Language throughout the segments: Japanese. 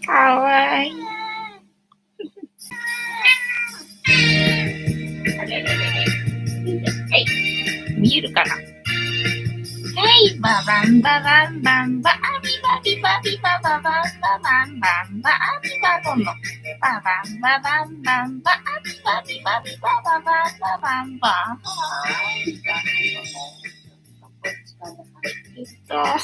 かわいい。あれれれれ。はい。見えるかな。はい。ババンババンバンバアビバビバビバババンババンバンバアビバボのババンババンバンバアビバビバビバババンババンバン。はい。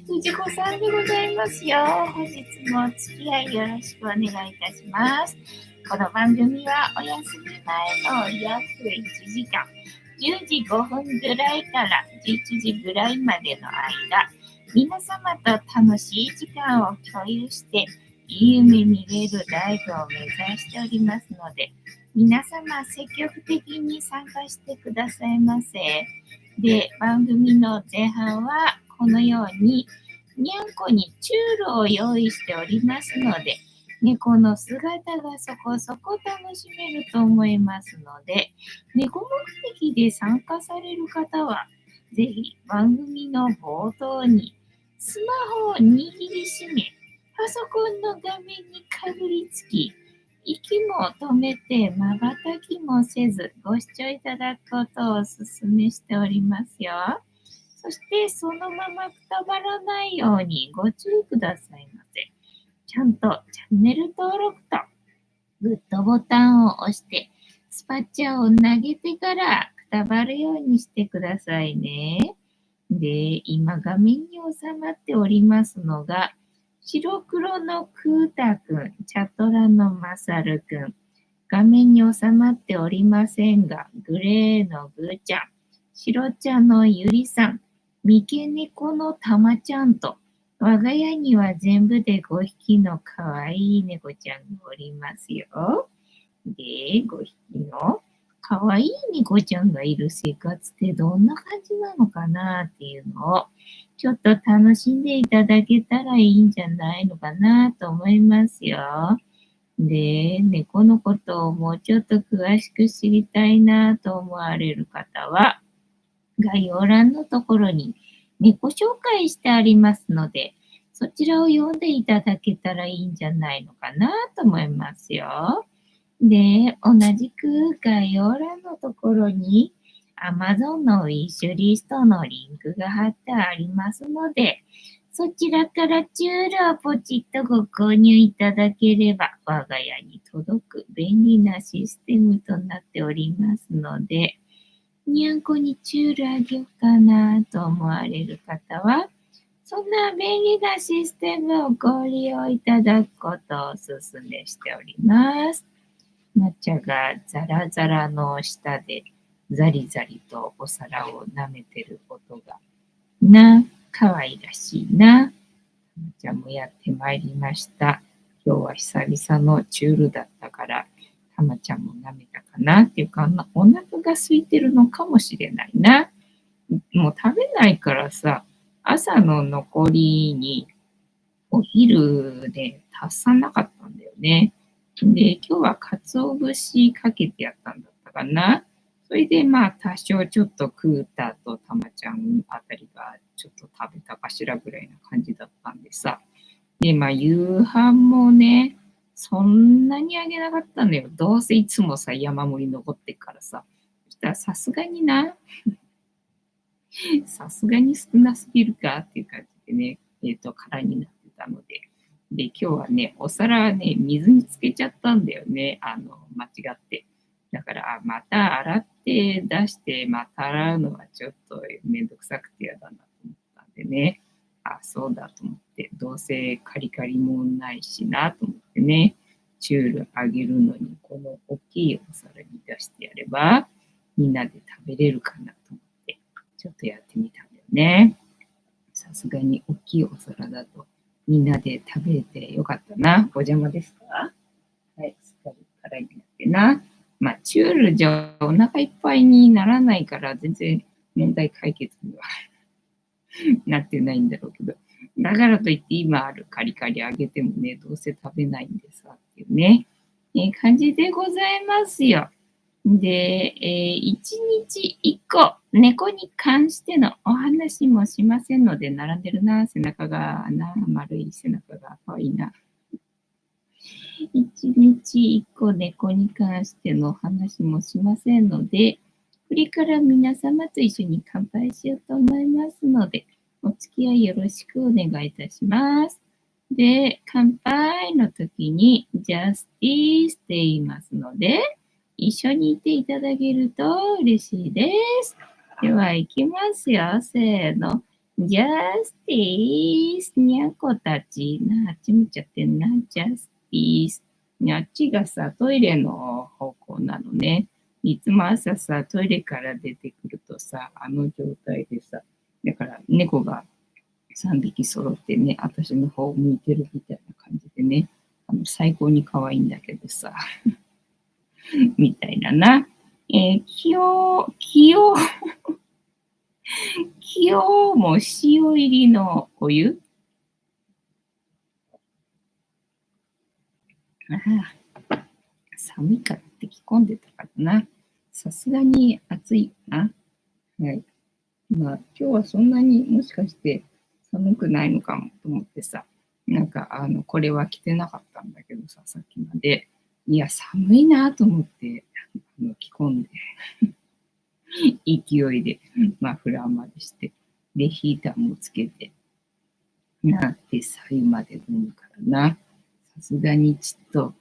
藤子さんでございますよ。本日もお付き合いよろしくお願いいたします。この番組はお休み前の約1時間、10時5分ぐらいから11時ぐらいまでの間、皆様と楽しい時間を共有して、いい夢見れるライブを目指しておりますので、皆様積極的に参加してくださいませ。で、番組の前半はこのようににゃんこにチュールを用意しておりますので、猫の姿がそこそこ楽しめると思いますので、猫目的で参加される方は、ぜひ番組の冒頭にスマホを握りしめ、パソコンの画面にかぶりつき、息も止めて瞬きもせずご視聴いただくことをお勧めしておりますよ。そしてそのままくたばらないようにご注意くださいませ。ちゃんとチャンネル登録とグッドボタンを押してスパチャを投げてからくたばるようにしてくださいね。で、今画面に収まっておりますのが白黒のクータくん、チャトラのマサルくん、画面に収まっておりませんが、グレーのグーちゃん、白茶のゆりさん、三毛猫のたまちゃんと、我が家には全部で5匹のかわいい猫ちゃんがおりますよ。で、5匹のかわいい猫ちゃんがいる生活ってどんな感じなのかなっていうのを、ちょっと楽しんでいただけたらいいんじゃないのかなと思いますよ。で、猫のことをもうちょっと詳しく知りたいなと思われる方は、概要欄のところに猫紹介してありますので、そちらを読んでいただけたらいいんじゃないのかなと思いますよ。で、同じく概要欄のところに Amazon のウィッシュリストのリンクが貼ってありますので、そちらからチュールをポチッとご購入いただければ我が家に届く便利なシステムとなっておりますので、にゃんこにチュールあげようかなと思われる方は、そんな便利なシステムをご利用いただくことをお勧めしております。抹茶がザラザラの下でザリザリとお皿を舐めてる音が可愛らしいな。抹茶もやってまいりました。今日は久々のチュールだったから、たまちゃんも舐めたかなっていうか、お腹が空いてるのかもしれないな。もう食べないからさ、朝の残りにお昼で足さなかったんだよね。で、今日は鰹節かけてやったんだったかな。それでまあ多少ちょっとクーターとたまちゃんあたりがちょっと食べたかしらぐらいな感じだったんでさ。で、まあ夕飯もね、そんなにあげなかったんだよ。どうせいつもさ、山盛り残ってっからさ。そしたらさすがにな、さすがに少なすぎるかっていう感じでね、空になってたので。で、今日はね、お皿ね、水につけちゃったんだよね。間違って。だから、また洗って出して、また洗うのはちょっとめんどくさくて嫌だなと思ったんでね。そうだと思って、どうせカリカリもないしなと思ってね、チュールあげるのに、この大きいお皿に出してやれば、みんなで食べれるかなと思って、ちょっとやってみたんだよね。さすがに大きいお皿だと、みんなで食べれてよかったな。お邪魔ですか？はい、すっかり辛いになってな。まあ、チュールじゃお腹いっぱいにならないから、全然問題解決にはなってないんだろうけど。だからといって今あるカリカリあげてもね、どうせ食べないんでさ、っていうね、感じでございますよ。で、1日1個猫に関してのお話もしませんので、並んでるな、背中がな、丸い背中が可愛いな。一日一個猫に関してのお話もしませんので、これから皆様と一緒に乾杯しようと思いますので、お付き合いよろしくお願いいたします。で、乾杯の時に Justice って言いますので、一緒にいていただけると嬉しいです。では、行きますよ。せーの。Justice にゃんこたち。あっち見ちゃってんな。Justice。あっちがさ、トイレの方向なのね。いつも朝さ、トイレから出てくるとさ、あの状態でさ、だから猫が3匹揃ってね、私の方を向いてるみたいな感じでね、最高に可愛いんだけどさ、みたいなな。気をも塩入りのお湯。ああ、寒いからって着込んでたからな。さすがに暑いな。はい。まあ、今日はそんなにもしかして寒くないのかもと思ってさ、なんか、これは着てなかったんだけどさ、さっきまで。いや、寒いなと思って、着込んで、勢いでマフラーまでして、で、ヒーターもつけて、なって最まで飲むからな。さすがにちょっと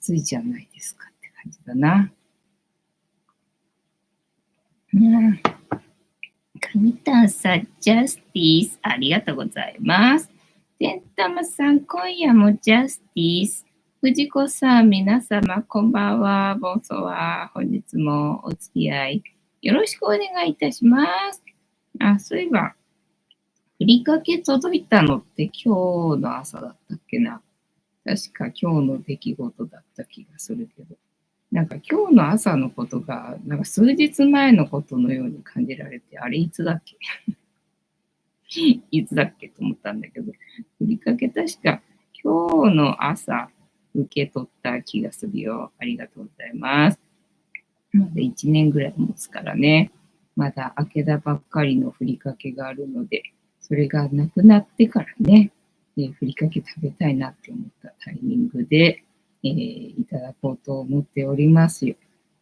暑いじゃないですかって感じだな。神田さん、ジャスティス、ありがとうございます。てんたまさん、今夜もジャスティス。藤子さん、皆様、こんばんは。ボンソワ。本日もお付き合いよろしくお願いいたします。あ、そういえば、ふりかけ届いたのって今日の朝だったっけな。確か今日の出来事だった気がするけど。なんか今日の朝のことが、なんか数日前のことのように感じられて、あれいつだっけいつだっけと思ったんだけど、ふりかけ確か今日の朝受け取った気がするよ。ありがとうございます。まだ1年ぐらい持つからね。まだ開けたばっかりのふりかけがあるので、それがなくなってからね、ふりかけ食べたいなって思ったタイミングで、いただこうと思っておりますよ。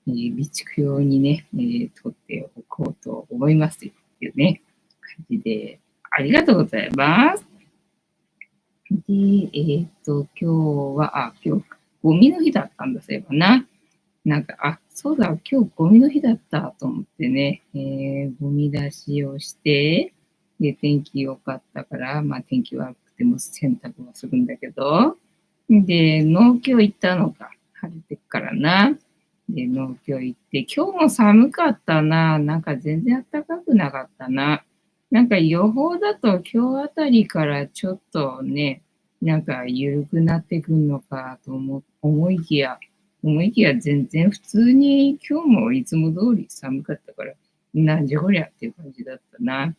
備蓄用にね、取っておこうと思いますよっていうね、感じで、ありがとうございます。で、今日、ゴミの日だったんだ、そういえばな。なんか、そうだ、今日ゴミの日だったと思ってね、ゴミ出しをして、で、天気良かったから、まあ天気悪くても洗濯はするんだけど、で、農協行ったのか、晴れてっからな。で、農協行って、今日も寒かったな。なんか全然暖かくなかったな。なんか予報だと今日あたりからちょっとね、なんか緩くなってくるのかと思いきや全然普通に今日もいつも通り寒かったから、なんじゃこりゃっていう感じだったな。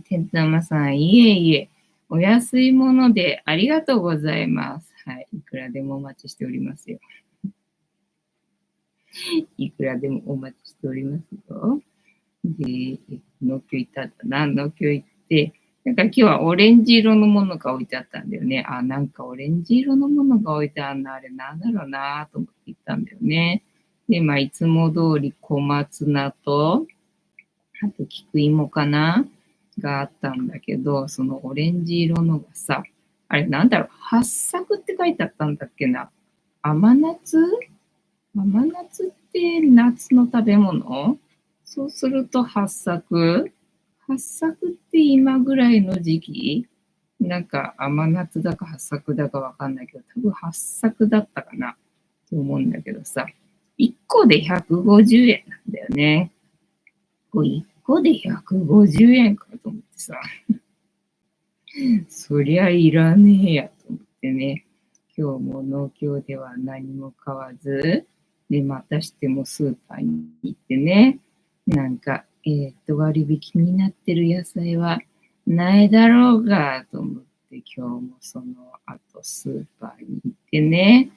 てんたまさん、いえいえ、お安いものでありがとうございます。はい、いくらでもお待ちしておりますよ。いくらでもお待ちしておりますよ。で、農協行ったんだな、農協行って、なんか今日はオレンジ色のものが置いてあったんだよね。なんかオレンジ色のものが置いてあるの、あれなんだろうなと思って行ったんだよね。で、まあ、いつも通り小松菜と、あと菊芋かながあったんだけど、そのオレンジ色のがさ、あれなんだろう、八作って書いてあったんだっけな。甘夏甘夏って夏の食べ物そうすると八作って今ぐらいの時期なんか甘夏だか八作だかわかんないけど、多分八作だったかなと思うんだけどさ、1個で150円なんだよね。1個で150円かと思ってさ、そりゃいらねえやと思ってね、今日も農協では何も買わず、で、またしてもスーパーに行ってね、なんか、割引になってる野菜はないだろうが、と思って、今日もその後スーパーに行ってね、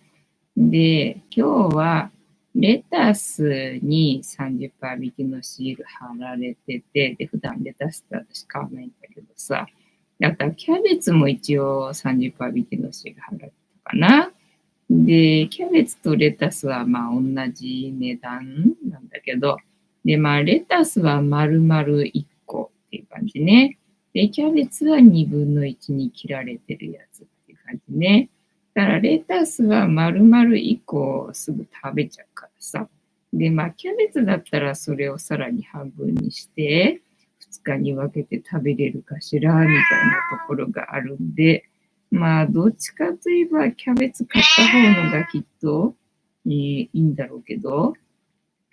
で、今日はレタスに30%引きのシール貼られてて、で、普段レタスって私買わないんだけどさ、あとはキャベツも一応30%引きのシール貼られてたかな。で、キャベツとレタスはまあ同じ値段なんだけど、で、まあレタスは丸々1個っていう感じね。で、キャベツは2分の1に切られてるやつっていう感じね。だからレタスは丸々1個すぐ食べちゃうからさ。で、まあキャベツだったらそれをさらに半分にして、2日に分けて食べれるかしらみたいなところがあるんで、まあ、どっちかといえば、キャベツ買った方のがきっといいんだろうけど、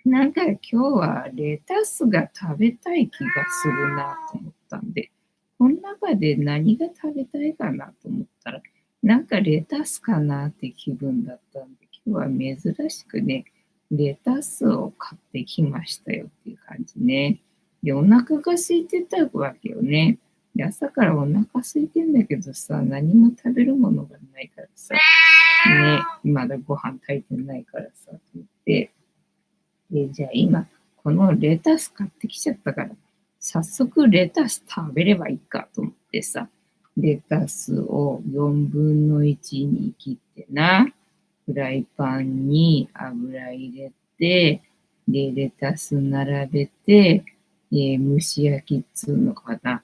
なんか今日はレタスが食べたい気がするなと思ったんで、この中で何が食べたいかなと思ったら、なんかレタスかなって気分だったんで、今日は珍しくね、レタスを買ってきましたよっていう感じね。で、お腹が空いてたわけよね。で、朝からお腹空いてんだけどさ、何も食べるものがないからさ、ね、まだご飯炊いてないからさ、と思って、じゃあ今、このレタス買ってきちゃったから、早速レタス食べればいいかと思ってさ、レタスを4分の1に切ってな、フライパンに油入れて、で、レタス並べて、蒸し焼きっつうのかなっ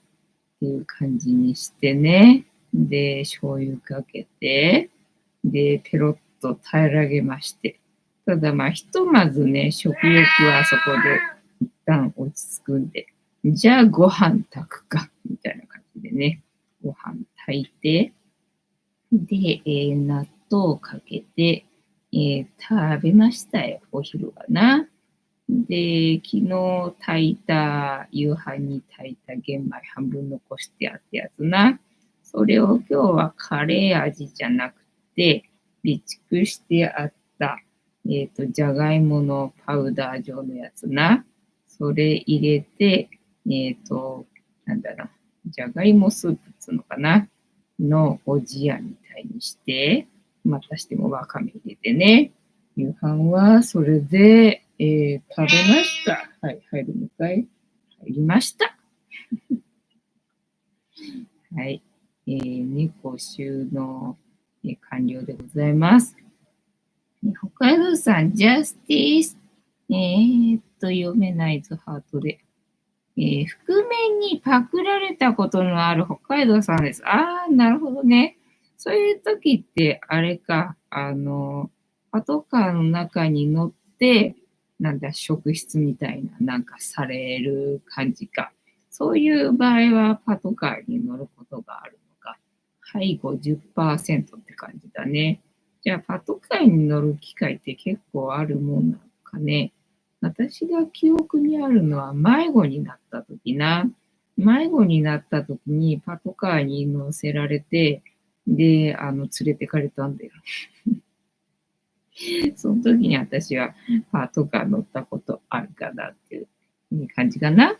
ていう感じにしてね、で、醤油かけて、で、ペロッと平らげまして、ただまあ、ひとまずね、食欲はそこで一旦落ち着くんで、じゃあご飯炊くか、みたいな感じでね、ご飯炊いて、で、納豆をかけて、食べましたよ、お昼はな。で、昨日炊いた、夕飯に炊いた玄米半分残してあったやつな。それを今日はカレー味じゃなくて、備蓄してあった、じゃがいものパウダー状のやつな。それ入れて、なんだろう、じゃがいもスープっつうのかなのおじやみたいにして、またしてもわかめ入れてね。夕飯はそれで、食べました。はい、入るのかい入りました。はい。猫収納、完了でございます。北海道さん、ジャスティス。読めないぞ、ハートで。覆面にパクられたことのある北海道さんです。ああ、なるほどね。そういう時って、あれか、パトカーの中に乗って、なんだ、職質みたいな、なんかされる感じか。そういう場合はパトカーに乗ることがあるのか。はい、50%って感じだね。じゃあ、パトカーに乗る機会って結構あるもんなのかね。私が記憶にあるのは迷子になった時な。迷子になった時にパトカーに乗せられて、で、連れてかれたんだよ。その時に私はパトカー乗ったことあるかなっていう感じかな。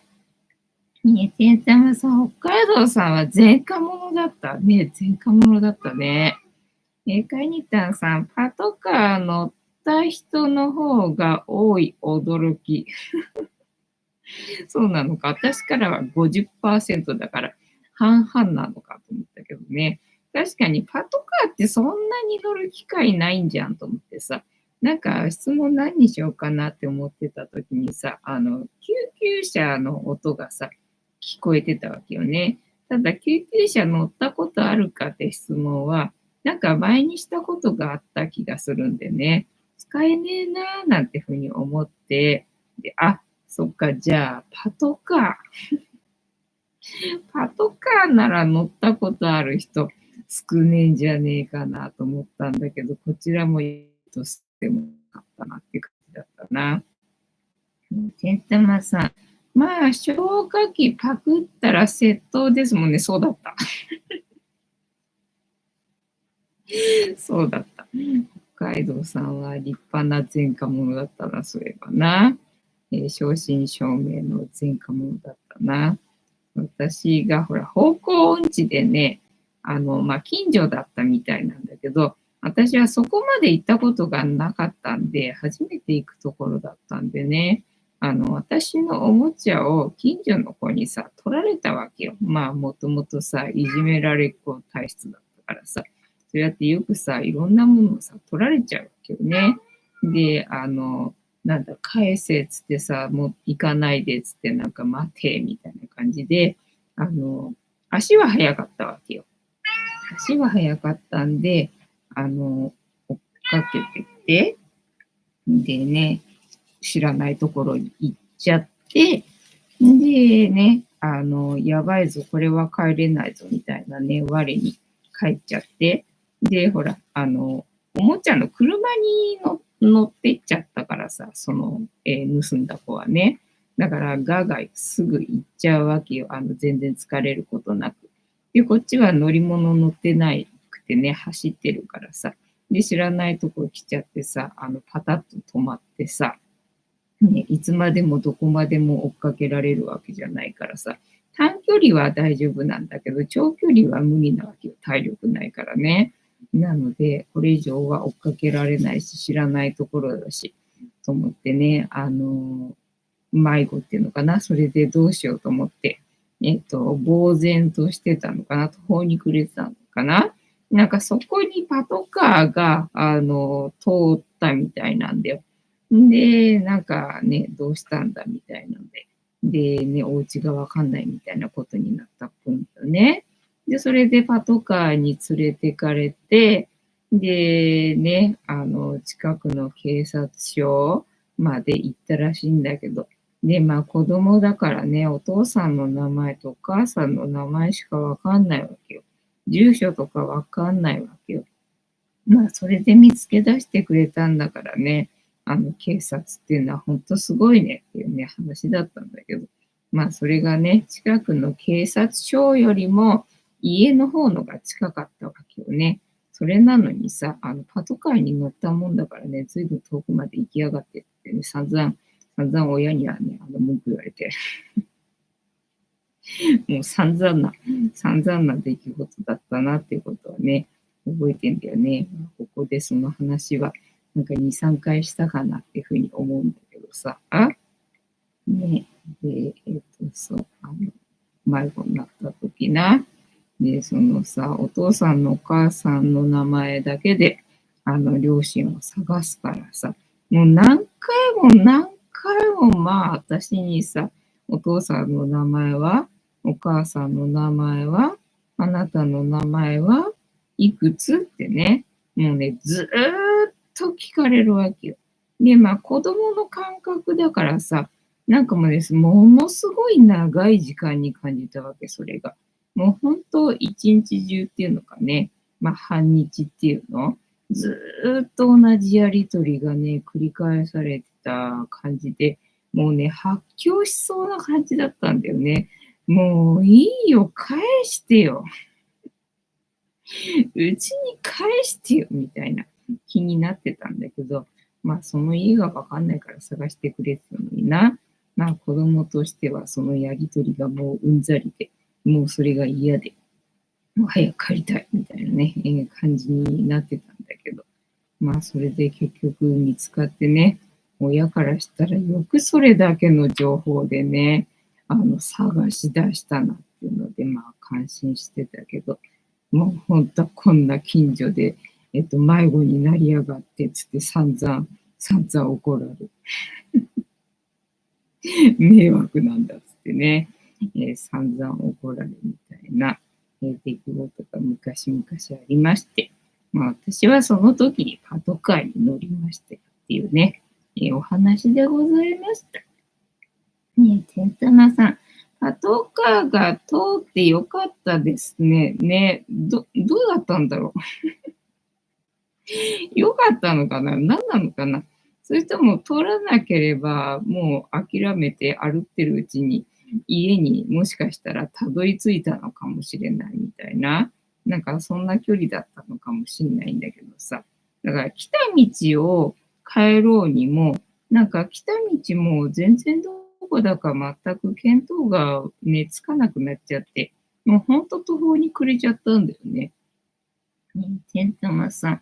てんたまさん、北海道さんは前科者だったね。前科者だったね。カニタンさん、パトカー乗った人の方が多い驚き。そうなのか。私からは50%だから半々なのかと思ったけどね。確かにパトカーってそんなに乗る機会ないんじゃんと思ってさ。なんか質問何にしようかなって思ってた時にさ、救急車の音がさ、聞こえてたわけよね。ただ救急車乗ったことあるかって質問は、なんか前にしたことがあった気がするんでね。使えねえなーなんてふうに思って、で、そっか、じゃあ、パトカーなら乗ったことある人少ねえんじゃねえかなと思ったんだけど、こちらもいいとしてもよかったなっていう感じだったな。てんたまさん。まあ、消火器パクったら窃盗ですもんね。そうだった。そうだった。北海道さんは立派な前科者だったな、そういえばな。正真正銘の前科者だったな。私がほら、方向音痴でね、まあ、近所だったみたいなんだけど、私はそこまで行ったことがなかったんで、初めて行くところだったんでね、私のおもちゃを近所の子にさ、取られたわけよ。まあ、もともとさ、いじめられっ子体質だったからさ、そうやってよくさ、いろんなものをさ、取られちゃうわけよね。で、なんだ、返せっつってさ、もう行かないでっつって、なんか待てみたいな感じで、あの、足は速かったわけよ。足は速かったんで、追っかけてて、でね、知らないところに行っちゃって、でね、やばいぞ、これは帰れないぞ、みたいなね、我に帰っちゃって、で、ほら、おもちゃの車に乗ってっちゃったからさ、盗んだ子はね。だから、ガーガーすぐ行っちゃうわけよ。全然疲れることなく。で、こっちは乗り物乗ってないくてね、走ってるからさ。で、知らないとこ来ちゃってさ、パタッと止まってさ、ね、いつまでもどこまでも追っかけられるわけじゃないからさ、短距離は大丈夫なんだけど、長距離は無理なわけよ。体力ないからね。なので、これ以上は追っかけられないし、知らないところだし、と思ってね、迷子っていうのかな、それでどうしようと思って、呆然としてたのかな、途方に暮れてたのかな。なんかそこにパトカーが、通ったみたいなんだよ。で、なんかね、どうしたんだみたいなので、でね、お家がわかんないみたいなことになったっぽいんだよね。で、それでパトカーに連れてかれて、で、ね、近くの警察署まで行ったらしいんだけど、で、まあ子供だからね、お父さんの名前とお母さんの名前しかわかんないわけよ。住所とかわかんないわけよ。まあそれで見つけ出してくれたんだからね、警察っていうのは本当すごいねっていうね、話だったんだけど、まあそれがね、近くの警察署よりも家の方のが近かったわけよね。それなのにさ、パトカーに乗ったもんだからね、ずいぶん遠くまで行きやがってってね、散々親にはね、文句言われて、もう散々な出来事だったなっていうことはね、覚えてんだよね。ここでその話は、なんか2、3回したかなっていうふうに思うんだけどさ。ね。で、そう、迷子になった時な。で、そのさ、お父さんのお母さんの名前だけで、両親を探すからさ、もう何回もまあ、私にさ、お父さんの名前は、お母さんの名前は、あなたの名前はいくつってね、もうね、ずーっと聞かれるわけよ。で、まあ、子供の感覚だからさ、なんかもうです、ものすごい長い時間に感じたわけ、それが。もう本当一日中っていうのかね、まあ半日っていうの、ずーっと同じやりとりがね、繰り返されてた感じで、もうね、発狂しそうな感じだったんだよね。もういいよ、返してよ。うちに返してよ、みたいな気になってたんだけど、まあその家がわかんないから探してくれてたのにな。まあ子供としてはそのやりとりがもううんざりで、もうそれが嫌で、もう早く帰りたいみたいなね、感じになってたんだけど、まあそれで結局見つかってね、親からしたらよくそれだけの情報でね、探し出したなっていうので、まあ感心してたけど、もうほんとこんな近所で、迷子になりやがってつって散々怒られ、迷惑なんだっつってね、散々怒られるみたいな、出来事が昔々ありまして、まあ私はその時にパトカーに乗りましたよっていうね、お話でございました。ねえ、てんたまさん、パトカーが通ってよかったですね。ね、どうだったんだろう。良かったのかな、何なのかな。それとも通らなければ、もう諦めて歩ってるうちに、家にもしかしたらたどり着いたのかもしれないみたいな、なんかそんな距離だったのかもしんないんだけどさ。だから来た道を帰ろうにも、なんか来た道も全然どこだか全く見当がね、つかなくなっちゃって、もうほんと途方に暮れちゃったんだよね。ね、てんたまさん。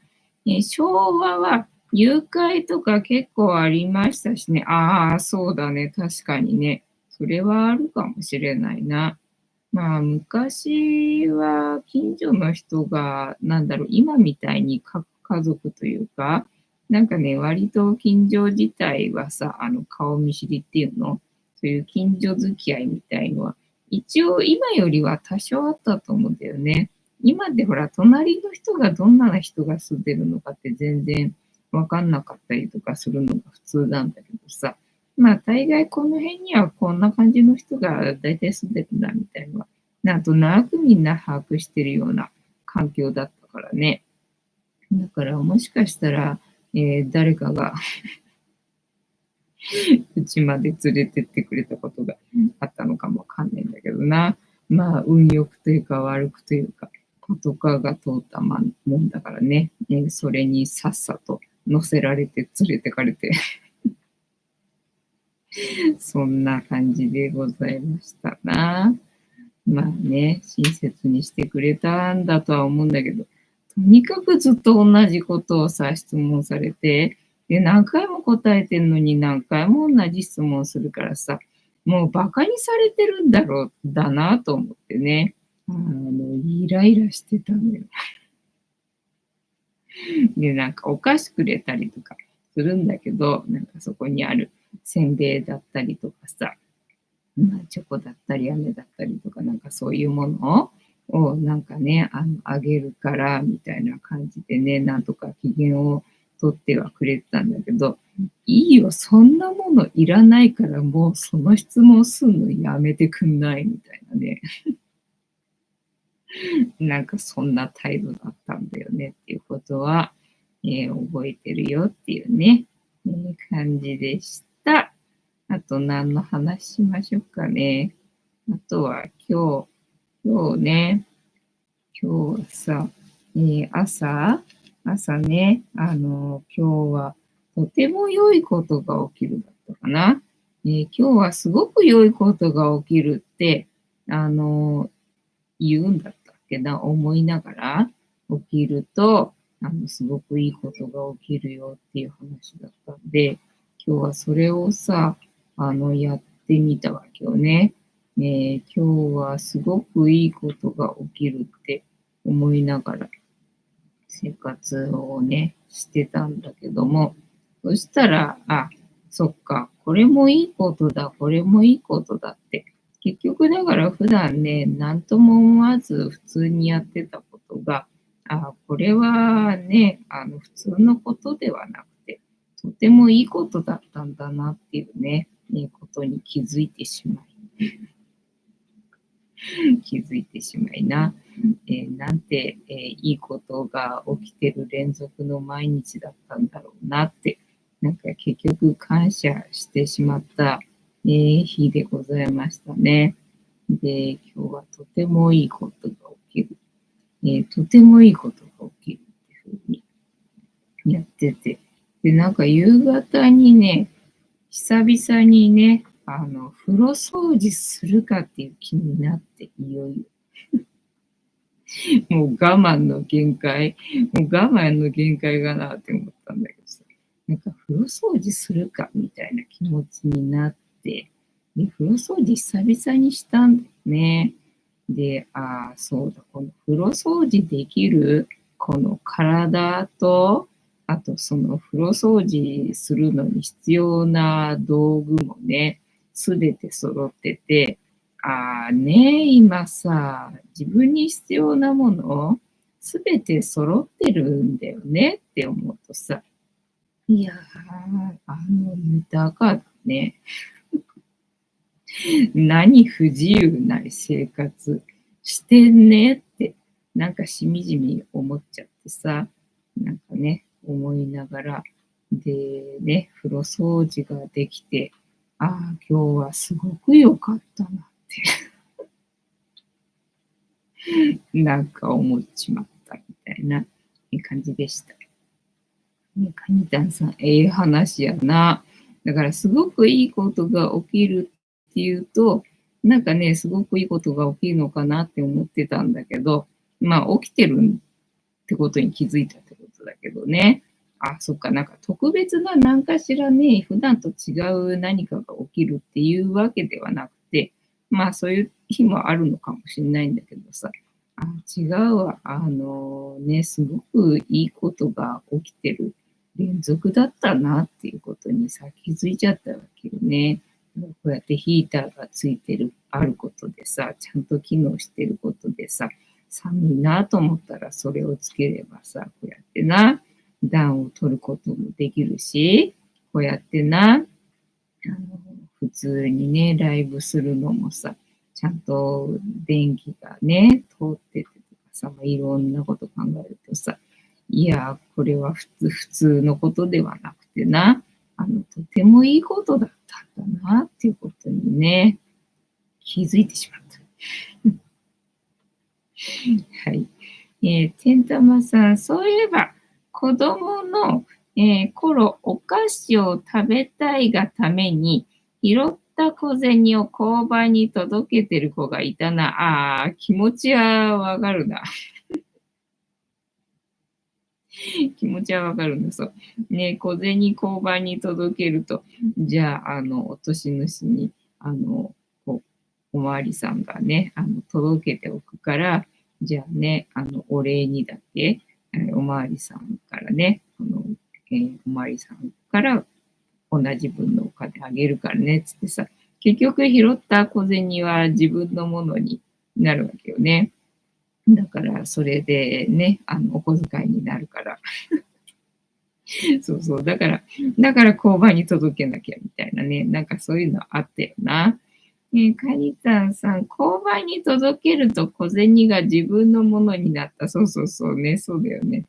昭和は誘拐とか結構ありましたしね。ああ、そうだね。確かにね。それはあるかもしれないな。まあ、昔は近所の人が、今みたいに家族というか、なんかね、割と近所自体はさ、顔見知りっていうの、そういう近所付き合いみたいのは、一応今よりは多少あったと思うんだよね。今ってほら、隣の人がどんな人が住んでるのかって全然わかんなかったりとかするのが普通なんだけどさ、まあ大概この辺にはこんな感じの人が大体住んでるんだみたいなのは、なんとなくみんな把握してるような環境だったからね。だからもしかしたら、誰かがうちまで連れてってくれたことがあったのかもわかんないんだけどな。まあ、運良くというか悪くというか、パトカーが通ったもんだからね。それにさっさと乗せられて連れてかれてそんな感じでございましたな。まあね、親切にしてくれたんだとは思うんだけど、とにかくずっと同じことをさ、質問されて、で、何回も答えてんのに何回も同じ質問するからさ、もうバカにされてるんだなと思ってね。イライラしてたのよ。で、なんかお菓子くれたりとかするんだけど、なんかそこにあるせんべいだったりとかさ、まあ、チョコだったり、飴だったりとか、なんかそういうものをなんかね、あげるから、みたいな感じでね、なんとか機嫌を取ってはくれてたんだけど、いいよ、そんなものいらないから、もうその質問すんのやめてくんないみたいなね。なんかそんな態度だったんだよねっていうことは、覚えてるよっていうね、感じでした。あと何の話しましょうかね。あとは今日ね、今日はさ、朝ね、今日はとても良いことが起きるだったかな。今日はすごく良いことが起きるって、あの、言うんだったっけな、思いながら起きると、すごくいいことが起きるよっていう話だったんで、今日はそれをさ、やってみたわけよね。今日はすごくいいことが起きるって思いながら生活をね、してたんだけども、そしたら、そっか、これもいいことだ、これもいいことだって、結局だから普段ね、なんとも思わず普通にやってたことが、これはね、普通のことではなくて、とてもいいことだったんだなっていうね、ことに気づいてしまい、気づいてしまいな。なんて、いいことが起きてる連続の毎日だったんだろうなって、なんか結局感謝してしまった、日でございましたね。で、今日はとてもいいことが起きる。とてもいいことが起きるっていうふうにやってて。で、なんか夕方にね、久々にね、風呂掃除するかっていう気になって、いよいよ。もう我慢の限界、もう我慢の限界かなって思ったんだけどさ、なんか風呂掃除するかみたいな気持ちになって、で、風呂掃除久々にしたんだよね。で、そうだ、この風呂掃除できる、この体と、あとその風呂掃除するのに必要な道具もね、すべて揃ってて、今さ、自分に必要なもの、すべて揃ってるんだよねって思うとさ、いやー、豊かだね。何不自由ない生活してんねって、なんかしみじみ思っちゃってさ、なんかね、思いながら、でね、風呂掃除ができて、今日はすごく良かったなってなんか思っちまったみたいな感じでした。ね、カニタンさん、ええ話やな。だからすごくいいことが起きるっていうと、なんかね、すごくいいことが起きるのかなって思ってたんだけど、まあ起きてるってことに気づいたってことだけけどね。あ、そっか、なんか特別な何かしらね、普段と違う何かが起きるっていうわけではなくて、まあそういう日もあるのかもしれないんだけどさ、あ、違うわ。ね、すごくいいことが起きてる連続だったなっていうことにさ、気づいちゃったわけよね。こうやってヒーターがついてる、あることでさ、ちゃんと機能してることでさ、寒いなと思ったらそれをつければさ、こうやってな、暖を取ることもできるし、こうやってな、普通にね、ライブするのもさ、ちゃんと電気がね、通っててとかさ、まあいろんなこと考えるとさ、いや、これは普通のことではなくてな、とてもいいことだったんだなっていうことにね、気づいてしまった。はい。てんたまさん、そういえば、子供の、頃、お菓子を食べたいがために、拾った小銭を交番に届けてる子がいたな。ああ、気持ちはわかるな。気持ちはわかるんだ、そう。ね、小銭交番に届けると、じゃあ、落とし主に、こう、おまわりさんがね、届けておくから、じゃあね、お礼にだけ、おまわりさんからね、おまわりさんから同じ分のお金あげるからね、つってさ、結局拾った小銭は自分のものになるわけよね。だから、それでね、お小遣いになるから。そうそう。だから交番に届けなきゃみたいなね。なんかそういうのあったよな。カニタンさん、交番に届けると小銭が自分のものになった。そうそうそうね。そうだよね。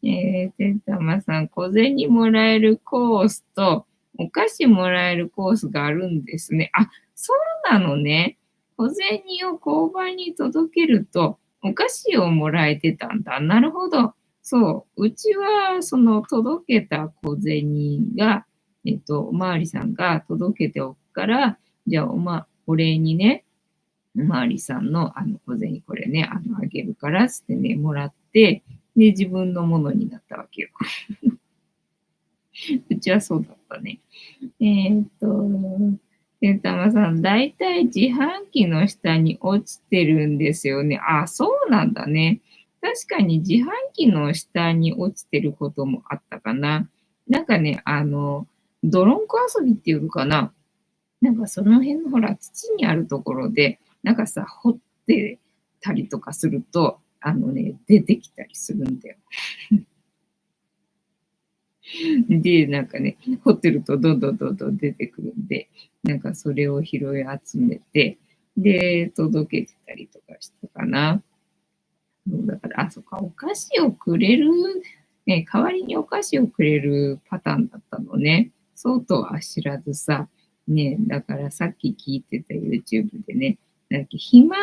てんたまさん、小銭もらえるコースと、お菓子もらえるコースがあるんですね。あ、そうなのね。小銭を交番に届けると、お菓子をもらえてたんだ。なるほど。そう。うちは、その届けた小銭が、おまわりさんが届けておくから、じゃあ、お礼にね、おまわりさんの小銭これね、あげるからつってね、もらって、で、自分のものになったわけよ。うちはそうだったね。えーっと、てんたまさん、だいたい自販機の下に落ちてるんですよね。あ、そうなんだね。確かに自販機の下に落ちてることもあったかな。なんかね、泥んこ遊びっていうのかな。なんかその辺のほら、土にあるところで、なんかさ、掘ってたりとかすると、出てきたりするんだよ。で、なんかね、掘ってるとどんどんどんどん出てくるんで、なんかそれを拾い集めて、で、届けてたりとかしたかな。そうだから、あ、そっか、お菓子をくれる、ね、代わりにお菓子をくれるパターンだったのね。そうとは知らずさ、ね、だからさっき聞いてた YouTube でね、なんか肥満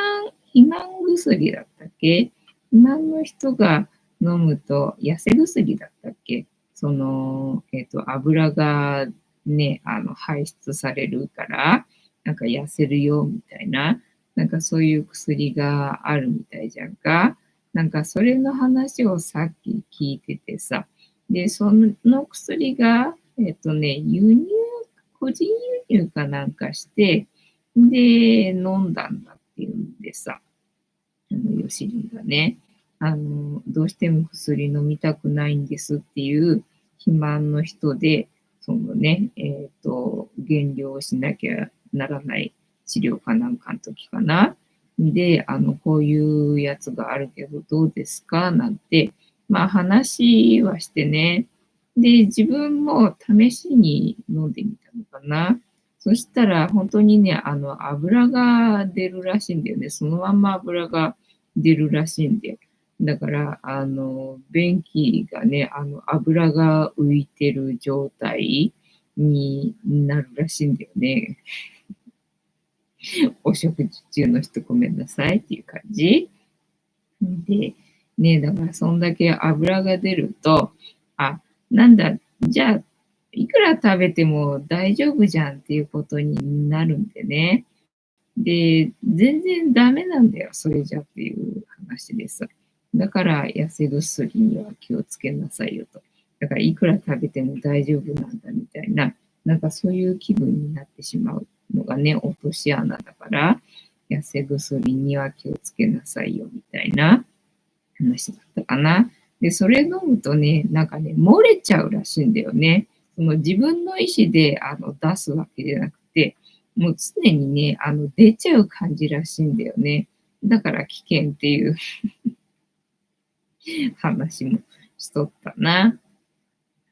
薬だったっけ？肥満の人が飲むと痩せ薬だったっけ？その、油がね、排出されるから、なんか痩せるよみたいな、なんかそういう薬があるみたいじゃんか。なんかそれの話をさっき聞いててさ、で、その薬が、個人輸入かなんかして、で、飲んだんだっていうんでさ、ヨシリがね、どうしても薬飲みたくないんですっていう肥満の人で、そのね、減量しなきゃならない治療かなんかの時かな。で、こういうやつがあるけどどうですかなんて、まあ話はしてね。で、自分も試しに飲んでみたのかな。そしたら本当にね、油が出るらしいんだよね。そのまんま油が出るらしいんで。だから、便器がね、油が浮いてる状態になるらしいんだよね。お食事中の人ごめんなさいっていう感じ。で、ね、だからそんだけ油が出ると、あ、なんだ、じゃあ、いくら食べても大丈夫じゃんっていうことになるんでね。で、全然ダメなんだよ、それじゃっていう話です。だから痩せ薬には気をつけなさいよと。だからいくら食べても大丈夫なんだみたいな、なんかそういう気分になってしまうのがね、落とし穴だから、痩せ薬には気をつけなさいよみたいな話だったかな。で、それ飲むとね、なんかね、漏れちゃうらしいんだよね。その自分の意思で出すわけじゃなくて、もう常にね、出ちゃう感じらしいんだよね。だから危険っていう話もしとったな。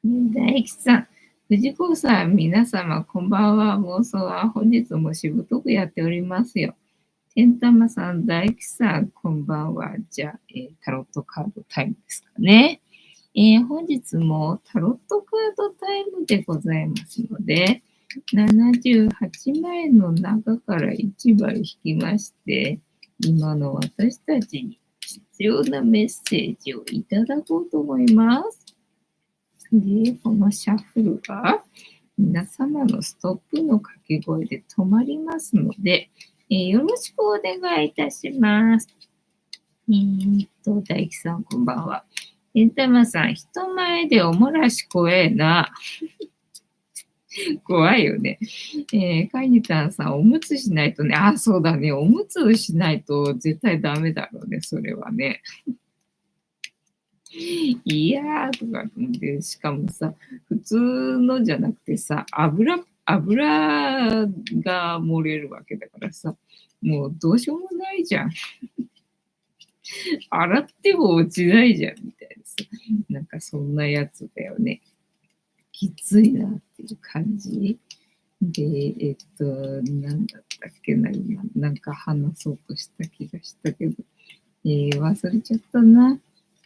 大吉さん、藤子さん、皆様、こんばんは。妄想は本日もしぶとくやっておりますよ。天玉さん、大吉さん、こんばんは。じゃあ、タロットカードタイムですかね。本日もタロットカードタイムでございますので、78枚の中から1枚引きまして、今の私たちに必要なメッセージをいただこうと思います。で、このシャッフルが皆様のストップの掛け声で止まりますので、よろしくお願いいたします。大吉さんこんばんは。天玉さん、人前でおもらし怖えな。怖いよね。カイニタンさん、おむつしないとね、そうだね、おむつしないと絶対ダメだろうね、それはね。いやーとかで、しかもさ、普通のじゃなくてさ、油が漏れるわけだからさ、もうどうしようもないじゃん。洗っても落ちないじゃん、みたいなさ。なんかそんなやつだよね。きついなっていう感じ。で、なんだったっけな、今、なんか話そうとした気がしたけど、忘れちゃったな。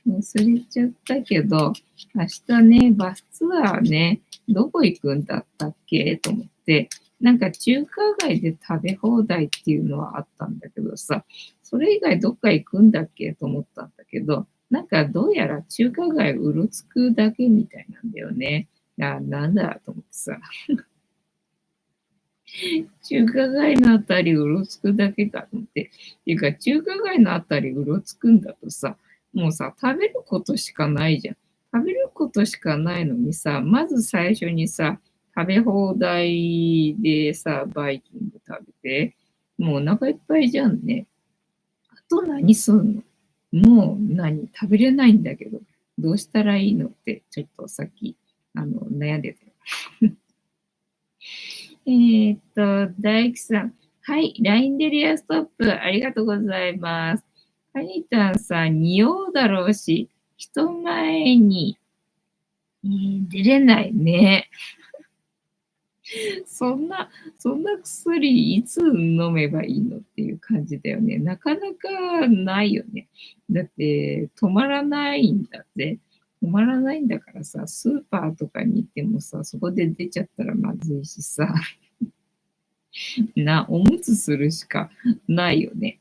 忘れちゃったけど、明日ね、バスツアーね、どこ行くんだったっけと思って、なんか中華街で食べ放題っていうのはあったんだけどさ、それ以外どっか行くんだっけと思ったんだけど、なんかどうやら中華街うろつくだけみたいなんだよね。なんだと思ってさ。中華街のあたりうろつくだけかと思って。っていうか、中華街のあたりうろつくんだとさ、もうさ、食べることしかないじゃん。食べることしかないのにさ、まず最初にさ、食べ放題でさ、バイキング食べて、もうお腹いっぱいじゃんね。あと何すんの？もう食べれないんだけど、どうしたらいいのって、ちょっとさっき、悩んでたよ。大工さん。はい、LINE でリアストップ、ありがとうございます。カニタンさん、匂うだろうし、人前に、出れないね。そんな薬、いつ飲めばいいのっていう感じだよね。なかなかないよね。だって、止まらないんだぜ。止まらないんだからさ、スーパーとかに行ってもさ、そこで出ちゃったらまずいしさ。おむつするしかないよね。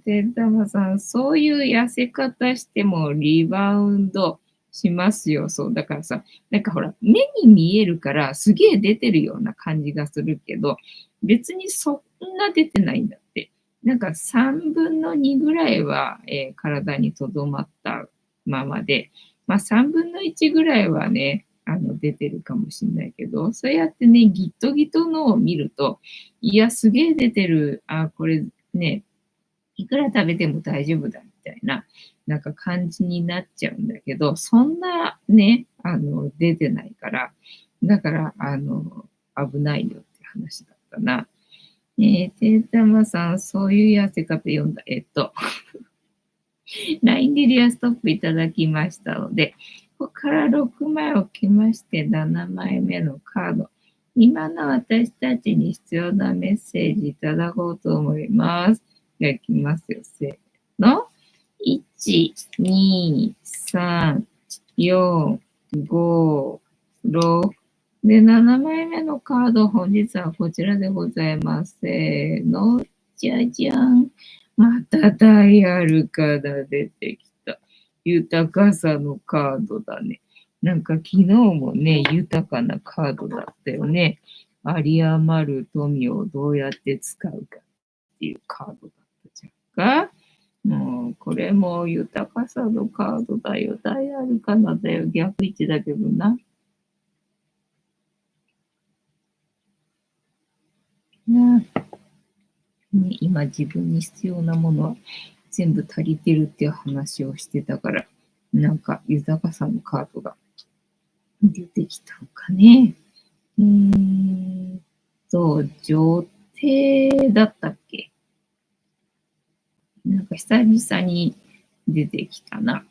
てんたまさん、そういう痩せ方してもリバウンドしますよ。そう。だからさ、なんかほら、目に見えるからすげえ出てるような感じがするけど、別にそんな出てないんだって。なんか3分の2ぐらいは、体にとどまったままで、まあ3分の1ぐらいはね、出てるかもしれないけど、そうやってね、ギットギトのを見ると、いや、すげえ出てる。これね、いくら食べても大丈夫だみたいな、なんか感じになっちゃうんだけど、そんなね、出てないから、だから、危ないよって話だったな。てんたまさん、そういう痩せ方読んだ。LINE でリアストップいただきましたので、ここから6枚置きまして、7枚目のカード。今の私たちに必要なメッセージいただこうと思います。じゃあ、いきますよ。せーの。1、2、3、4、5、6。で、7枚目のカード、本日はこちらでございます。せーの。じゃじゃん。またダイヤルから出てきた。豊かさのカードだね。なんか昨日もね、豊かなカードだったよね。有り余る富をどうやって使うかっていうカードだったじゃんか。もこれも豊かさのカードだよ。大アルカナだよ。逆位置だけどな。ね、今自分に必要なものは全部足りてるっていう話をしてたから、なんか豊かさのカードが出てきたのかね。女帝だったっけ？なんか久々に出てきたな。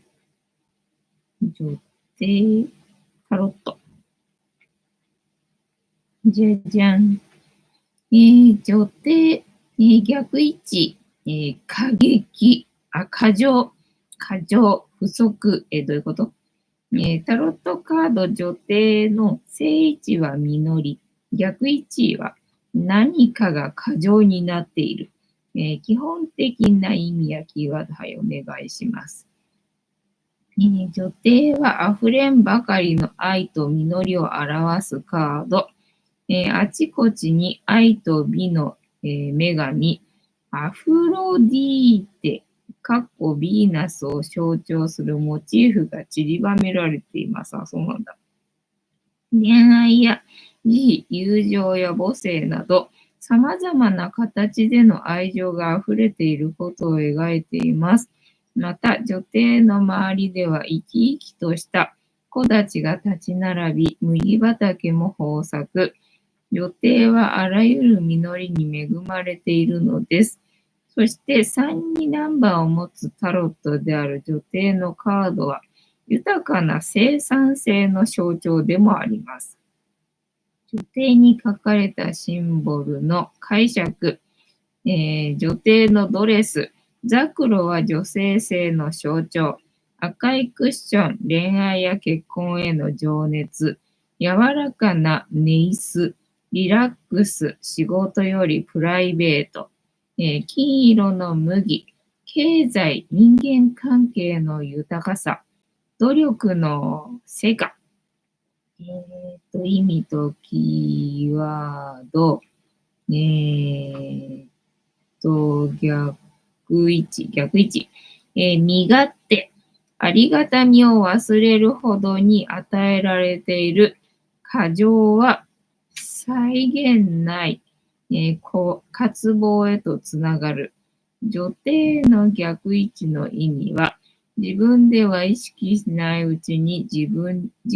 女帝、タロット。じゃじゃん。女帝、逆位置、過激、過剰、不足、どういうこと？タロットカード女帝の正位置は実り、逆位置は何かが過剰になっている。基本的な意味やキーワード、はい、お願いします。女帝は溢れんばかりの愛と実りを表すカード。あちこちに愛と美の、女神、アフロディーテ、ヴィーナスを象徴するモチーフが散りばめられています。あ、そうなんだ。恋愛や慈悲、友情や母性など、様々な形での愛情が溢れていることを描いています。また、女帝の周りでは生き生きとした木立が立ち並び、麦畑も豊作。女帝はあらゆる実りに恵まれているのです。そして3にナンバーを持つタロットである女帝のカードは豊かな生産性の象徴でもあります。女帝に書かれたシンボルの解釈、女帝のドレス、ザクロは女性性の象徴、赤いクッション、恋愛や結婚への情熱、柔らかなネイス、リラックス、仕事よりプライベート、金色の麦、経済、人間関係の豊かさ、努力の成果、意味とキーワード、逆位置、身勝手、ありがたみを忘れるほどに与えられている過剰は際限ない、渇望へとつながる。女帝の逆位置の意味は、自分では意識しないうちに自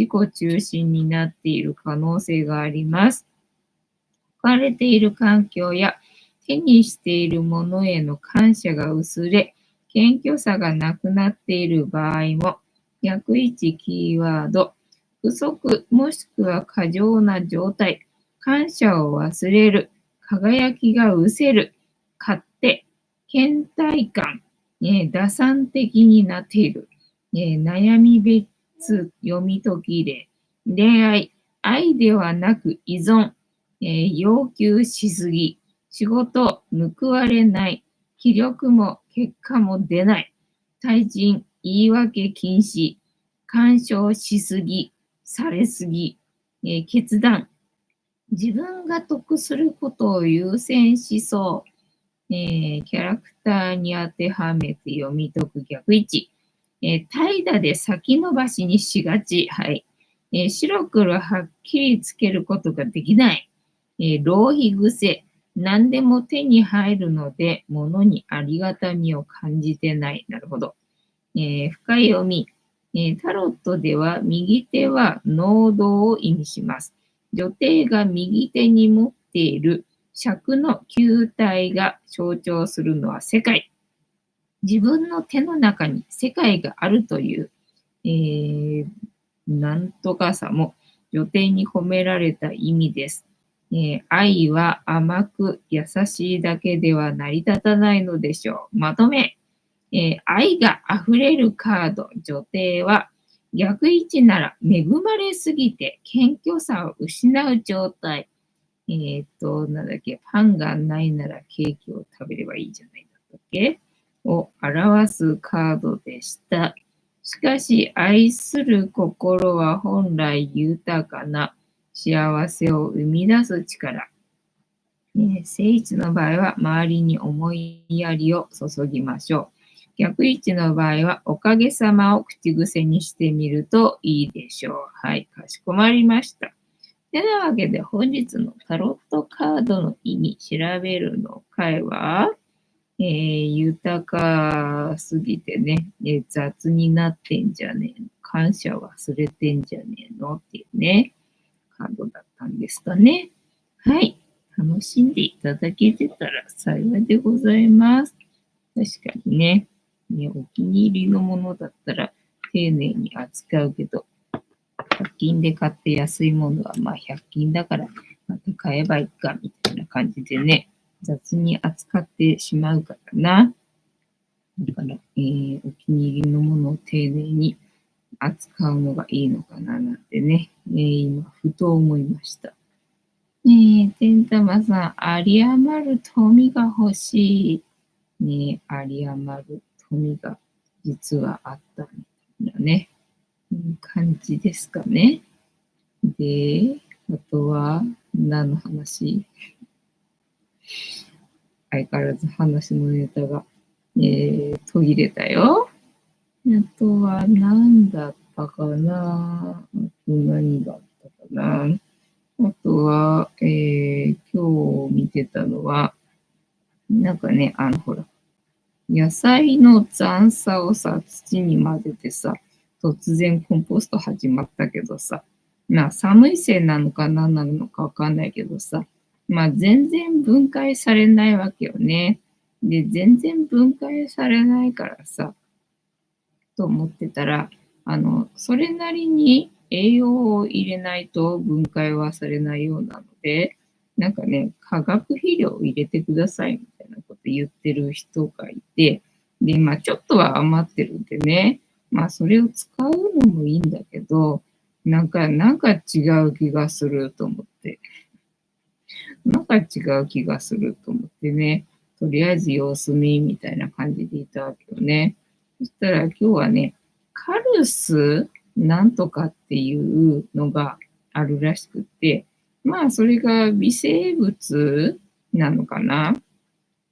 己中心になっている可能性があります。置かれている環境や手にしているものへの感謝が薄れ、謙虚さがなくなっている場合も、逆位置キーワード、不足もしくは過剰な状態、感謝を忘れる、輝きが失せる、勝手、倦怠感、打算的になっている、悩み別読み解きで、恋愛ではなく依存、要求しすぎ、仕事報われない、気力も結果も出ない、対人言い訳禁止、干渉しすぎ、されすぎ、決断、自分が得することを優先しそう、キャラクターに当てはめて読み解く逆位置、怠惰で先延ばしにしがち、はい、白黒はっきりつけることができない、浪費癖、何でも手に入るので、物にありがたみを感じてない。なるほど。深い読み、タロットでは右手は能動を意味します。女帝が右手に持っている尺の球体が象徴するのは世界。自分の手の中に世界があるという、なんとかさも女帝に込められた意味です。愛は甘く優しいだけでは成り立たないのでしょう。まとめ。愛が溢れるカード、女帝は、逆位置なら恵まれすぎて謙虚さを失う状態。なんだっけ、パンがないならケーキを食べればいいじゃないだったっけを表すカードでした。しかし、愛する心は本来豊かな幸せを生み出す力。正位置の場合は、周りに思いやりを注ぎましょう。逆位置の場合は、おかげさまを口癖にしてみるといいでしょう。はい、かしこまりました。てなわけで、本日のタロットカードの意味、調べるの回は、豊かすぎてね、雑になってんじゃねえの。感謝忘れてんじゃねえのっていうね、カードだったんですかね。はい。楽しんでいただけてたら幸いでございます。確かにね、お気に入りのものだったら丁寧に扱うけど、100均で買って安いものはまあ100均だからまた買えばいいかみたいな感じでね、雑に扱ってしまうからな。だから、お気に入りのものを丁寧に扱うのがいいのかななんてね、今ふと思いました。天玉さん、有り余る富が欲しい。有り余る富が実はあったみたいなね、感じですかね。で、あとは何の話？相変わらず話のネタが、途切れたよ。あとは何だったかな？あと何があったかな？あとは、今日見てたのは、なんかね、ほら、野菜の残差をさ、土に混ぜてさ、突然コンポスト始まったけどさ、寒いせいなのか何なのかわかんないけどさ、全然分解されないわけよね。で、全然分解されないからさ、と思ってたら、それなりに栄養を入れないと分解はされないようなので、なんかね、化学肥料を入れてくださいみたいなこと言ってる人がいて、で、ちょっとは余ってるんでね、それを使うのもいいんだけど、なんか違う気がすると思って、なんか違う気がすると思ってね、とりあえず様子見みたいな感じでいたわけよね。そしたら今日はね、カルスなんとかっていうのがあるらしくて、それが微生物なのかな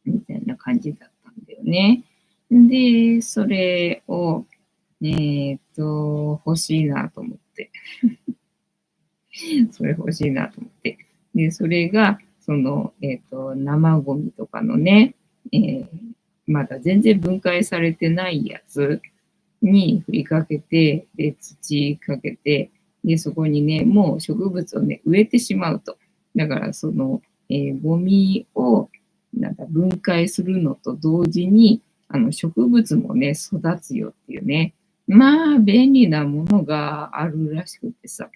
みたいな感じだったんだよね。で、それを、欲しいなと思って。それ欲しいなと思って。で、それが、生ゴミとかのね、まだ全然分解されてないやつに振りかけて、で、土かけて、で、そこにね、もう植物をね、植えてしまうと。だから、ゴミをなんか分解するのと同時に、植物もね、育つよっていうね、便利なものがあるらしくてさ、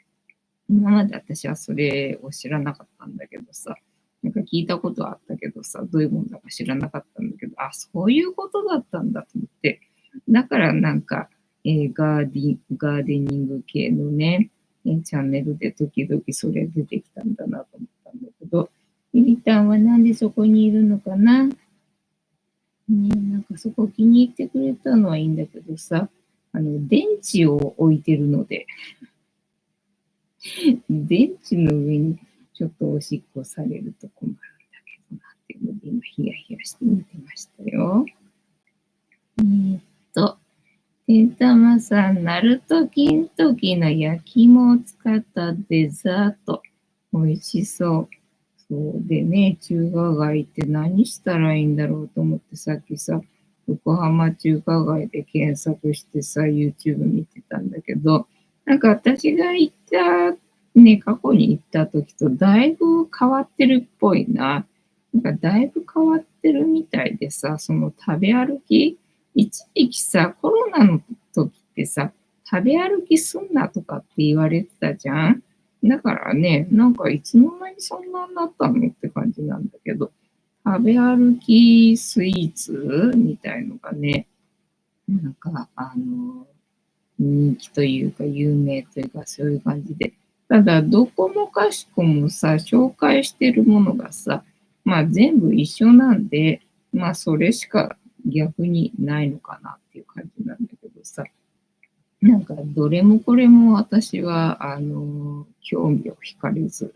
今まで私はそれを知らなかったんだけどさ、なんか聞いたことはあったけどさ、どういうもんだか知らなかったんだけど、そういうことだったんだと思って、だからなんか、ガーデニング系のね、チャンネルで時々それ出てきたんだなと思ったんだけど、ミリタンはなんでそこにいるのかな？なんかそこ気に入ってくれたのはいいんだけどさ、電池を置いてるので、電池の上にちょっとおしっこされると困るんだけどなっていうので、今ヒヤヒヤして見てましたよ。天玉さん、ナルト金時の焼き芋を使ったデザート。美味しそう。そうでね、中華街って何したらいいんだろうと思ってさっきさ、横浜中華街で検索してさ、YouTube 見てたんだけど、なんか私が行った、ね、過去に行った時とだいぶ変わってるっぽいな。なんかだいぶ変わってるみたいでさ、その食べ歩き、一時期さ、コロナの時ってさ、食べ歩きすんなとかって言われてたじゃん。だからね、なんかいつの間にそんなになったのって感じなんだけど、食べ歩きスイーツみたいのがね、なんか、人気というか有名というかそういう感じで、ただどこもかしこもさ、紹介してるものがさ、全部一緒なんで、それしか逆にないのかなっていう感じなんだけどさ、なんかどれもこれも私は、興味を惹かれず、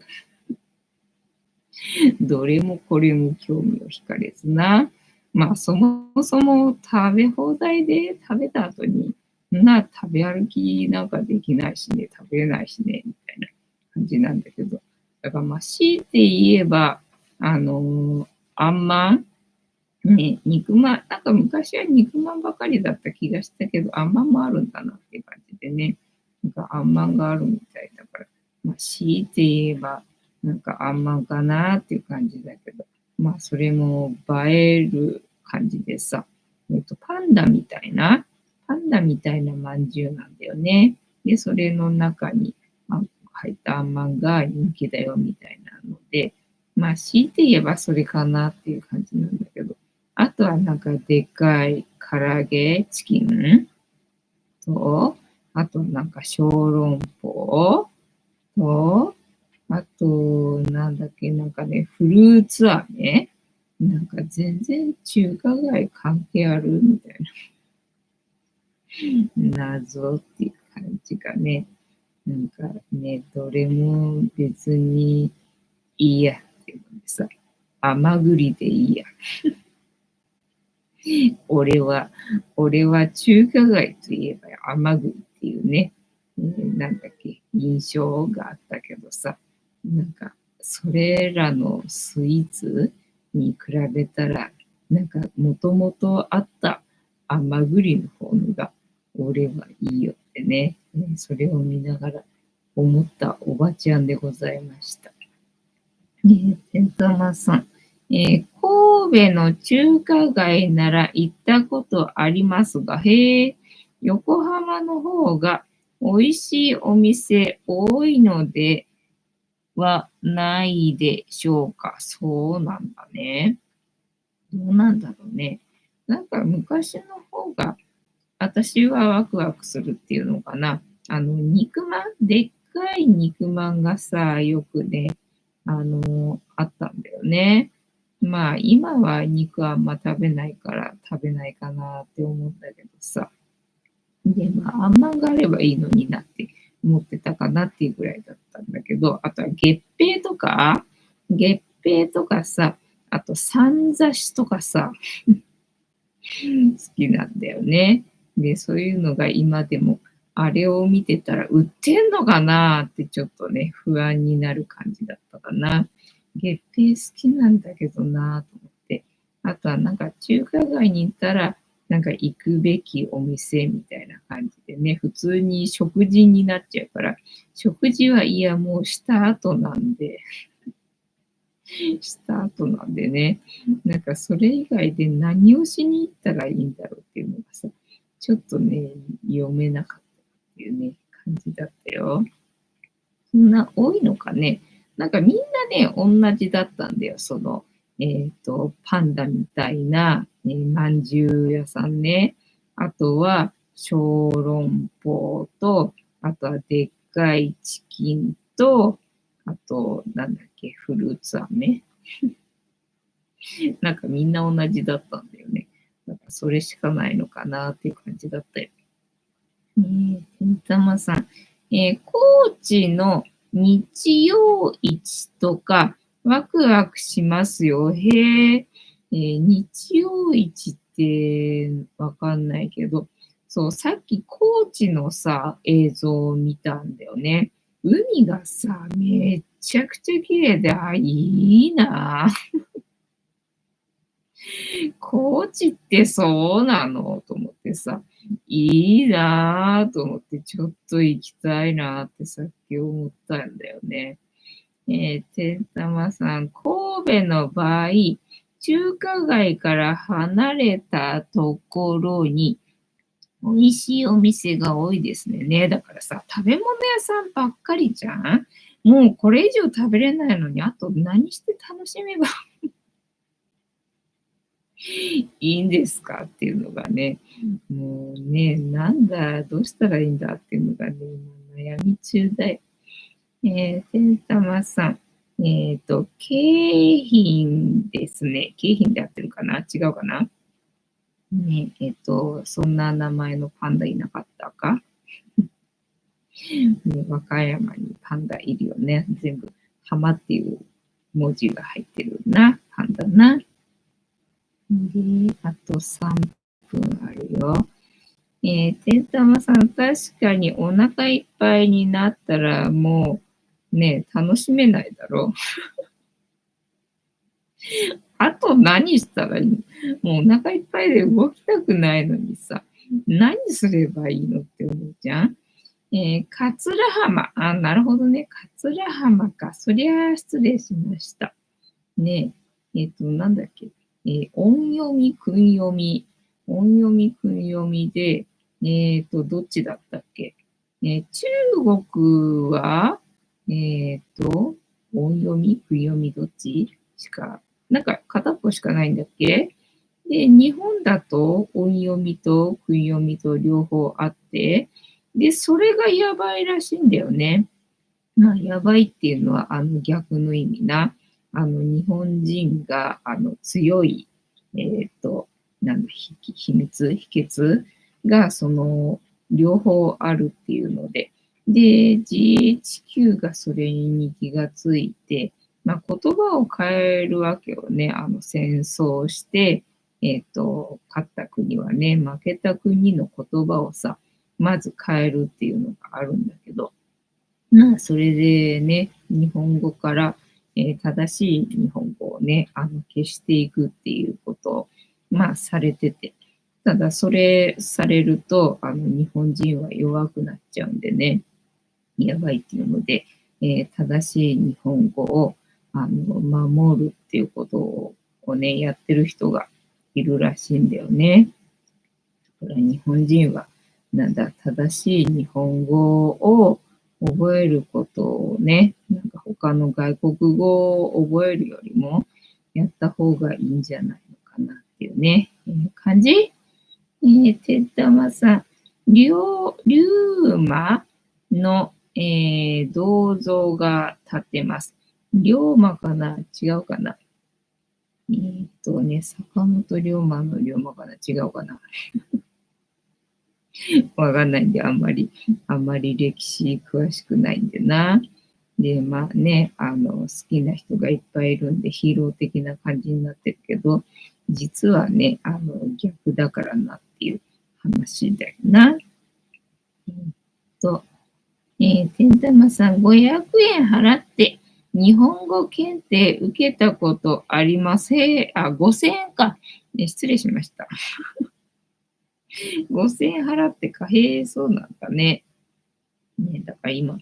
どれもこれも興味を惹かれずな。まあ、そもそも食べ放題で食べた後に、食べ歩きなんかできないしね、食べれないしね、みたいな感じなんだけど。だからまあ、強いて言えば、あんまんね、肉まん、なんか昔は肉まんばかりだった気がしたけど、あんまんもあるんだなっていう感じでね。なんかあんまんがあるみたいだから、まあ、強いて言えば、なんかあんまんかなっていう感じだけど、まあ、それも映える感じでさ、パンダみたいなまんじゅうなんだよね。で、それの中に入ったあんまんが人気だよみたいなので、まあ、強いて言えばそれかなっていう感じなんだけど、あとはなんかでっかい唐揚げ、チキンと、あとなんか小籠包と、あと、なんだっけ、なんかね、フルーツ飴なんか全然中華街関係あるみたいな謎っていう感じがね、なんかね、どれも別にいいやっていうのでさ、甘栗でいいや。俺は、俺は中華街といえば甘栗っていうね、なんだっけ、印象があったけどさ、なんか、それらのスイーツに比べたら、なんか、もともとあった甘栗の方が、俺はいいよってね、それを見ながら思ったおばちゃんでございました。天玉さん。神戸の中華街なら行ったことありますが、横浜の方が美味しいお店多いのではないでしょうか。そうなんだね。どうなんだろうね。なんか昔の方が私はワクワクするっていうのかな。肉まん、でっかい肉まんがさ、よくね、あったんだよね。まあ、今は肉あんま食べないから食べないかなって思うんだけどさ。で、まあ、あんまんがあればいいのになって思ってたかなっていうぐらいだったんだけど、あとは月餅とかさ、あとさんざしとかさ、好きなんだよね。で、そういうのが今でも、あれを見てたら売ってんのかなってちょっとね、不安になる感じだったかな。月餅好きなんだけどなと思って。あとはなんか中華街に行ったら、なんか行くべきお店みたいな感じでね、普通に食事になっちゃうから、食事はいやもうした後なんで、した後なんでね、なんかそれ以外で何をしに行ったらいいんだろうっていうのがさ、ちょっとね、読めなかったっていうね、感じだったよ。そんな多いのかね。なんかみんなね、同じだったんだよ。パンダみたいな、まんじゅう屋さんね。あとは、小籠包と、あとはでっかいチキンと、あと、なんだっけ、フルーツ飴。なんかみんな同じだったんだよね。なんかそれしかないのかなっていう感じだったよ。天玉さん。高知の日曜市とか、ワクワクしますよ。日曜市ってわかんないけど、そう、さっき高知のさ、映像を見たんだよね。海がさ、めっちゃくちゃ綺麗で、いいなぁ。高知ってそうなのと思ってさ、いいなぁと思って、ちょっと行きたいなってさっき思ったんだよね。天玉さん、神戸の場合、中華街から離れたところに美味しいお店が多いですね。だからさ、食べ物屋さんばっかりじゃん。もうこれ以上食べれないのに、あと何して楽しめばいいんですかっていうのがね、もうね、なんだ、どうしたらいいんだっていうのがね、今悩み中だよ。天玉さん。京浜ですね。京浜で合ってるかな違うかなね、そんな名前のパンダいなかったか、ね、和歌山にパンダいるよね。全部、浜っていう文字が入ってるな、パンダな。で、あと3分あるよ。てんたまさん、確かにお腹いっぱいになったらもうね、楽しめないだろう。あと何したらいいの？もうお腹いっぱいで動きたくないのにさ、何すればいいのって思うじゃん。桂浜。あ、なるほどね。桂浜か。そりゃあ失礼しました。ねなんだっけ。音読み、訓読み。音読み、訓読みで、どっちだったっけ。中国は、音読み、訓読み、どっちしか、なんか片っぽしかないんだっけ。で、日本だと音読みと訓読みと両方あって、で、それがやばいらしいんだよね。まあ、やばいっていうのは、逆の意味な。日本人が、強い、なんだ、秘訣が、両方あるっていうので、で、GHQ がそれに気がついて、まあ、言葉を変えるわけよね。戦争して、勝った国はね、負けた国の言葉をさ、まず変えるっていうのがあるんだけど、まあ、それでね、日本語から、正しい日本語をね、消していくっていうことを、まあ、されてて。ただ、それされると、日本人は弱くなっちゃうんでね、やばいっていうので、正しい日本語を、守るっていうことをね、やってる人がいるらしいんだよね。だから日本人は、なんだ、正しい日本語を覚えることをね、なんか他の外国語を覚えるよりもやった方がいいんじゃないのかなっていうね、感じ。てったまさん、龍馬の、銅像が建ってます。龍馬かな違うかな。坂本龍馬の龍馬かな違うかな。わかんないんで、あんまり歴史詳しくないんでな。で、まあね、好きな人がいっぱいいるんで、ヒーロー的な感じになってるけど、実はね、逆だからなっていう話だよな。と、てんたまさん、500円払って日本語検定受けたことありません。あ、5000円か。失礼しました。5000円払って貨幣そうなんだね。ね、だから今、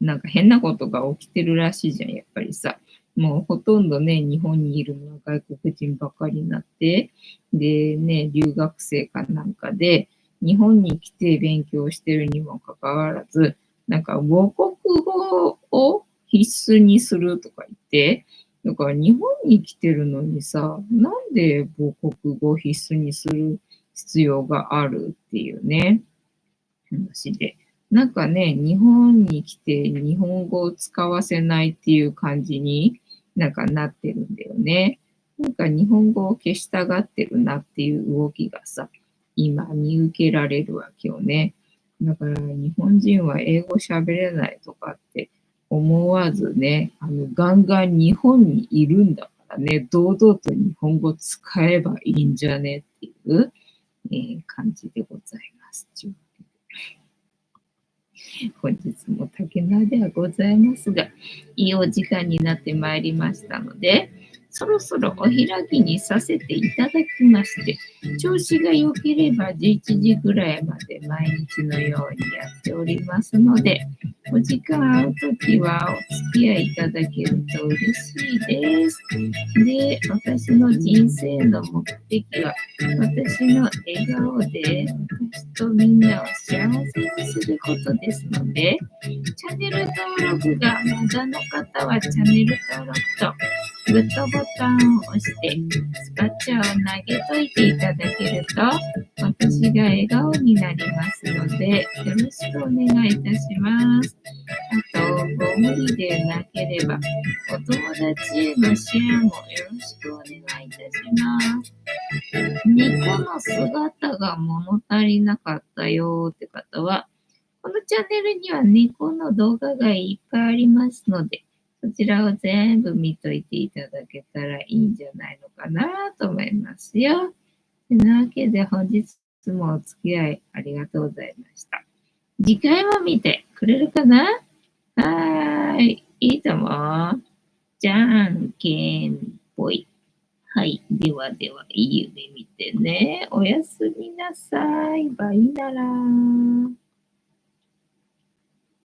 なんか変なことが起きてるらしいじゃん、やっぱりさ。もうほとんどね、日本にいるのは外国人ばかりになって、でね、留学生かなんかで、日本に来て勉強してるにもかかわらず、なんか母国語を必須にするとか言って、だから日本に来てるのにさ、なんで母国語を必須にする必要があるっていうね、話で。なんかね、日本に来て日本語を使わせないっていう感じになんかなってるんだよね。なんか日本語を消したがってるなっていう動きがさ、今見受けられるわけよね。だから日本人は英語喋れないとかって思わずね、ガンガン日本にいるんだからね、堂々と日本語使えばいいんじゃねっていう、感じでございます。本日も竹縄ではございますが、いいお時間になってまいりましたので、そろそろお開きにさせていただきまして、調子が良ければ11時ぐらいまで毎日のようにやっておりますので、お時間合うときはお付き合いいただけると嬉しいです。で、私の人生の目的は、私の笑顔で私とみんなを幸せにすることですので、チャンネル登録がまだの方はチャンネル登録とグッドボタンを押してスパチャを投げといていただけると私が笑顔になりますのでよろしくお願いいたします。あと、ご無理でなければお友達へのシェアもよろしくお願いいたします。猫の姿が物足りなかったよって方は、このチャンネルには猫の動画がいっぱいありますので、そちらを全部見といていただけたらいいんじゃないのかなと思いますよ。てなわけで本日もお付き合いありがとうございました。次回も見てくれるかな？はーい。いいとも。じゃんけんぽい。はい。ではでは、いい夢見てね。おやすみなさい。バイなら。